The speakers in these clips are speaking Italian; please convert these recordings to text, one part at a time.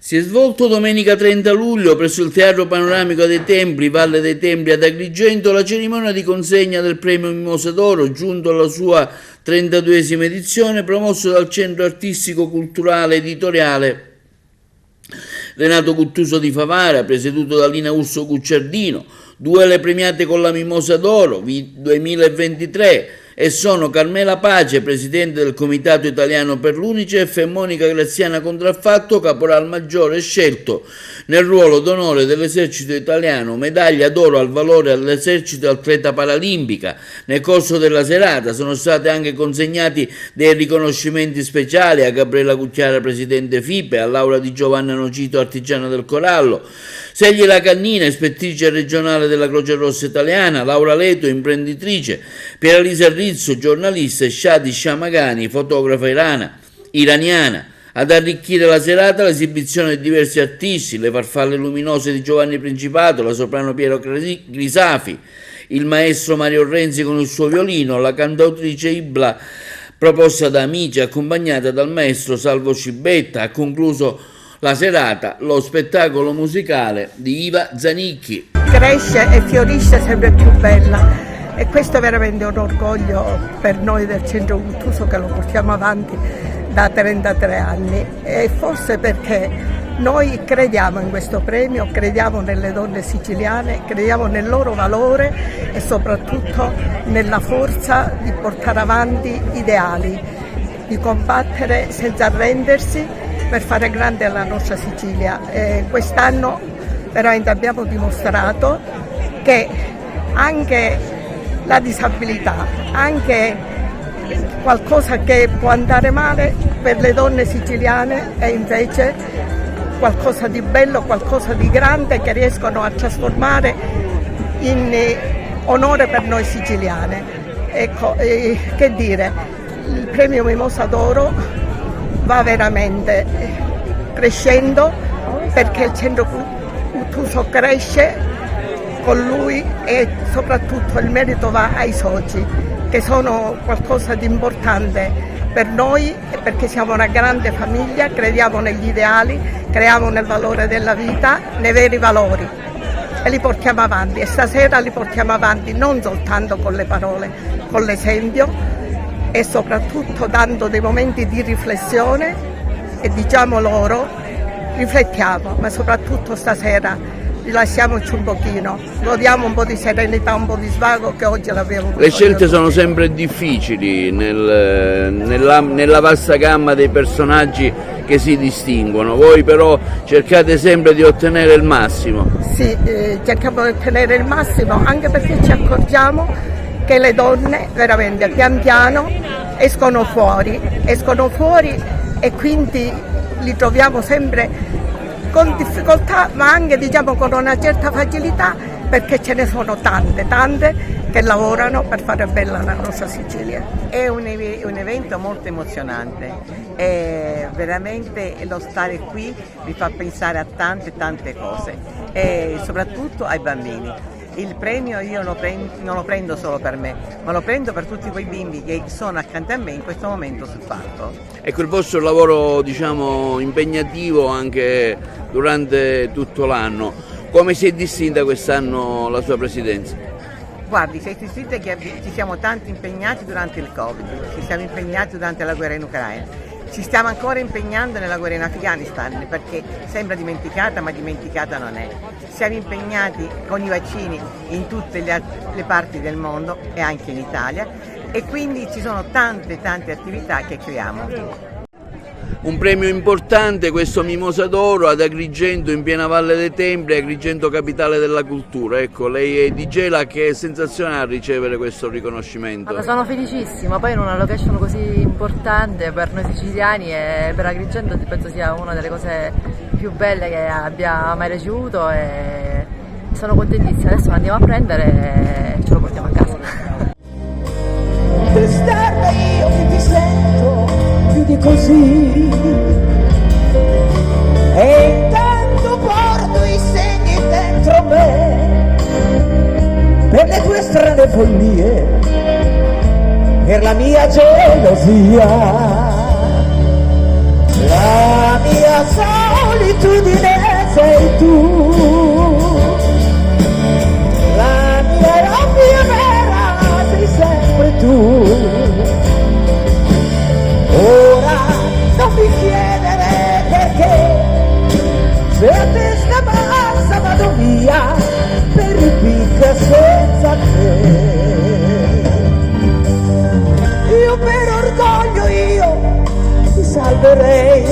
Si è svolto domenica 30 luglio presso il Teatro Panoramico dei Templi, Valle dei Templi ad Agrigento, la cerimonia di consegna del premio Mimosa d'Oro, giunto alla sua 32esima edizione, promosso dal Centro Artistico Culturale Editoriale Renato Guttuso di Favara, presieduto da Lina Urso Gucciardino. Due le premiate con la Mimosa d'Oro 2023 e sono Carmela Pace, presidente del Comitato Italiano per l'Unicef, e Monica Graziana Contraffatto, caporal maggiore scelto nel ruolo d'onore dell'esercito italiano, medaglia d'oro al valore all'esercito atleta paralimpica. Nel corso della serata sono stati anche consegnati dei riconoscimenti speciali a Gabriella Cucchiara, presidente FIPE, a Laura Di Giovanna Nocito, artigiana del corallo, Segliela Cannina, ispettrice regionale della Croce Rossa Italiana, Laura Leto, imprenditrice, Pieralisa Rizzo, giornalista, e Shadi Shamagani, fotografa iraniana. Ad arricchire la serata l'esibizione di diversi artisti, le farfalle luminose di Giovanni Principato, la soprano Piero Grisafi, il maestro Mario Renzi con il suo violino, la cantautrice Ibla, proposta da Amici, accompagnata dal maestro Salvo Cibetta. Ha concluso la serata lo spettacolo musicale di Iva Zanicchi. Cresce e fiorisce sempre più bella. E questo è veramente un orgoglio per noi del Centro Guttuso, che lo portiamo avanti da 33 anni, e forse perché noi crediamo in questo premio, crediamo nelle donne siciliane, crediamo nel loro valore e soprattutto nella forza di portare avanti ideali, di combattere senza arrendersi per fare grande la nostra Sicilia. E quest'anno veramente abbiamo dimostrato che anche la disabilità, anche qualcosa che può andare male per le donne siciliane, è invece qualcosa di bello, qualcosa di grande che riescono a trasformare in onore per noi siciliane. Ecco, che dire, il premio Mimosa d'Oro va veramente crescendo, perché il Centro Guttuso cresce con lui, e soprattutto il merito va ai soci, che sono qualcosa di importante per noi, perché siamo una grande famiglia, crediamo negli ideali, crediamo nel valore della vita, nei veri valori, e li portiamo avanti, e stasera li portiamo avanti non soltanto con le parole, con l'esempio, e soprattutto dando dei momenti di riflessione, e diciamo loro, riflettiamo, ma soprattutto stasera rilassiamoci un pochino, godiamo un po' di serenità, un po' di svago che oggi l'abbiamo. Le scelte sono sempre difficili nella vasta gamma dei personaggi che si distinguono, voi però cercate sempre di ottenere il massimo. Sì, cerchiamo di ottenere il massimo, anche perché ci accorgiamo che le donne veramente pian piano escono fuori, e quindi li troviamo sempre con difficoltà, ma anche diciamo con una certa facilità, perché ce ne sono tante che lavorano per fare bella la nostra Sicilia. È un evento molto emozionante, e veramente lo stare qui mi fa pensare a tante cose, e soprattutto ai bambini. Il premio io non lo prendo solo per me, ma lo prendo per tutti quei bimbi che sono accanto a me in questo momento sul palco. Ecco, il vostro lavoro, diciamo, impegnativo anche durante tutto l'anno. Come si è distinta quest'anno la sua presidenza? Guardi, si è distinta che ci siamo tanti impegnati durante il Covid, ci siamo impegnati durante la guerra in Ucraina. Ci stiamo ancora impegnando nella guerra in Afghanistan, perché sembra dimenticata, ma dimenticata non è. Siamo impegnati con i vaccini in tutte le parti del mondo e anche in Italia, e quindi ci sono tante attività che creiamo. Un premio importante questo Mimosa d'Oro ad Agrigento, in piena Valle dei Templi, Agrigento capitale della cultura. Ecco, lei è di Gela, che sensazione ha a ricevere questo riconoscimento? Allora, sono felicissima, poi in una location così importante per noi siciliani e per Agrigento penso sia una delle cose più belle che abbia mai ricevuto, e sono contentissima. Adesso lo andiamo a prendere e ce lo portiamo a casa. D'estate io che ti sento più di così, e intanto porto i segni dentro me per le tue strane follie, per la mia gelosia, la mia solitudine solitudine sei tu, la mia vera sei sempre tu. Ora non mi chiedere perché, se a testa bassa vado via per il picca senza te. Io per orgoglio ti salverei,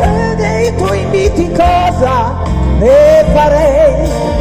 e dei tuoi inviti cosa ne farei?